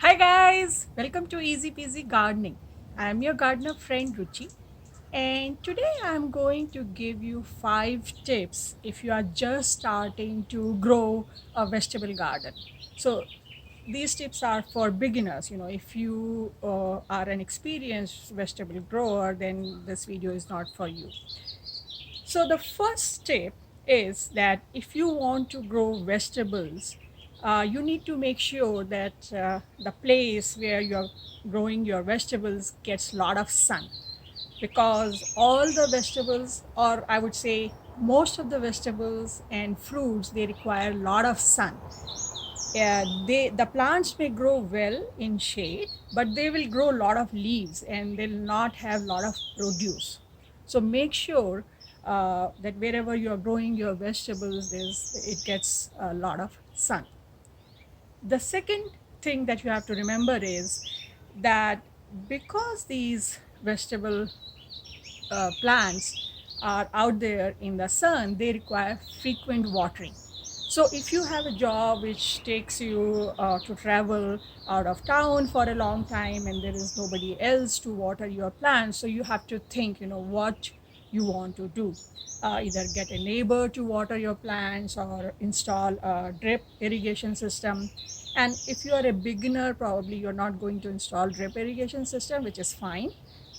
Hi guys, welcome to Easy Peasy Gardening. I am your gardener friend Ruchi, and today I am going to give you 5 tips if you are just starting to grow a vegetable garden. So these tips are for beginners. If you are an experienced vegetable grower, then this video is not for you. So the first tip is that if you want to grow vegetables, you need to make sure that the place where you're growing your vegetables gets a lot of sun, because all the vegetables, or I would say most of the vegetables and fruits, they require a lot of sun. The plants may grow well in shade, but they will grow a lot of leaves and they'll not have a lot of produce. So make sure that wherever you are growing your vegetables, it gets a lot of sun. The second thing that you have to remember is that because these vegetable plants are out there in the sun, they require frequent watering. So if you have a job which takes you to travel out of town for a long time and there is nobody else to water your plants, so you have to think, what you want to do. Either get a neighbor to water your plants or install a drip irrigation system. And if you are a beginner, probably you're not going to install drip irrigation system, which is fine,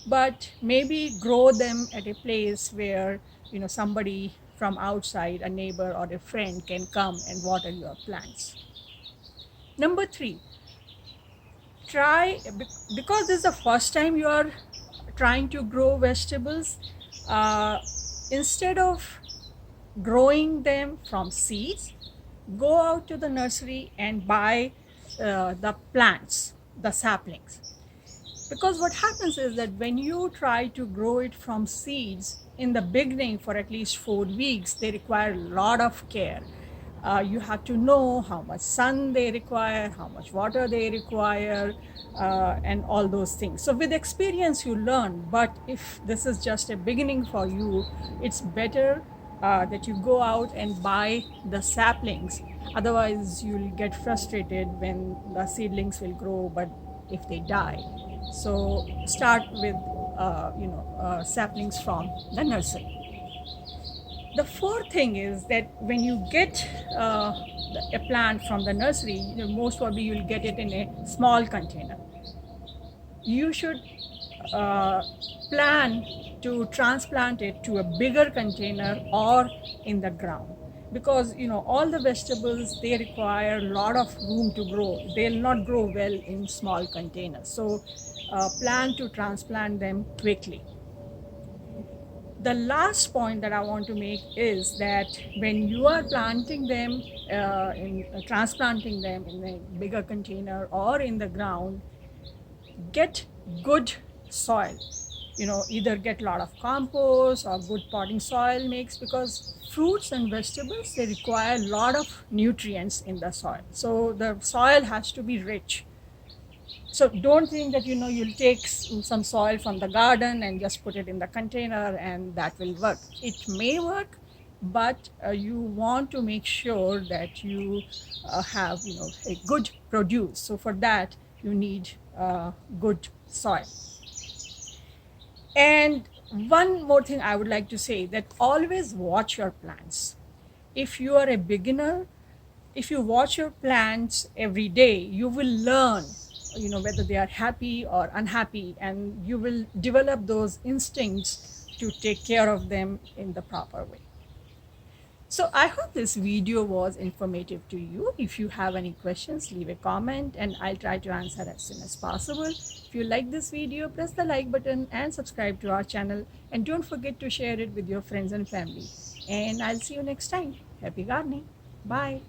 but maybe grow them at a place where somebody from outside, a neighbor or a friend, can come and water your plants. Number 3, try, because this is the first time you are trying to grow vegetables, uh, instead of growing them from seeds, go out to the nursery and buy the plants, the saplings. Because what happens is that when you try to grow it from seeds in the beginning for at least 4 weeks, they require a lot of care. You have to know how much sun they require, how much water they require, and all those things. So, with experience, you learn. But if this is just a beginning for you, it's better that you go out and buy the saplings. Otherwise, you'll get frustrated when the seedlings will grow, but if they die. So start with saplings from the nursery. The fourth thing is that when you get a plant from the nursery, most probably you'll get it in a small container. You should uh, plan to transplant it to a bigger container or in the ground, because all the vegetables, they require a lot of room to grow. They'll not grow well in small containers, so plan to transplant them quickly. The last point that I want to make is that when you are planting them, in transplanting them in a bigger container or in the ground, get good soil. Either get a lot of compost or good potting soil mix, because fruits and vegetables, they require a lot of nutrients in the soil, so the soil has to be rich. So don't think that you'll take some soil from the garden and just put it in the container and that will work. It may work, but you want to make sure that you have a good produce. So for that, you need good soil. And one more thing I would like to say, that always watch your plants. If you are a beginner, if you watch your plants every day, you will learn whether they are happy or unhappy, and you will develop those instincts to take care of them in the proper way. So I hope this video was informative to you. If you have any questions, leave a comment and I'll try to answer as soon as possible. If you like this video, press the like button and subscribe to our channel, and don't forget to share it with your friends and family. And I'll see you next time. Happy gardening. Bye.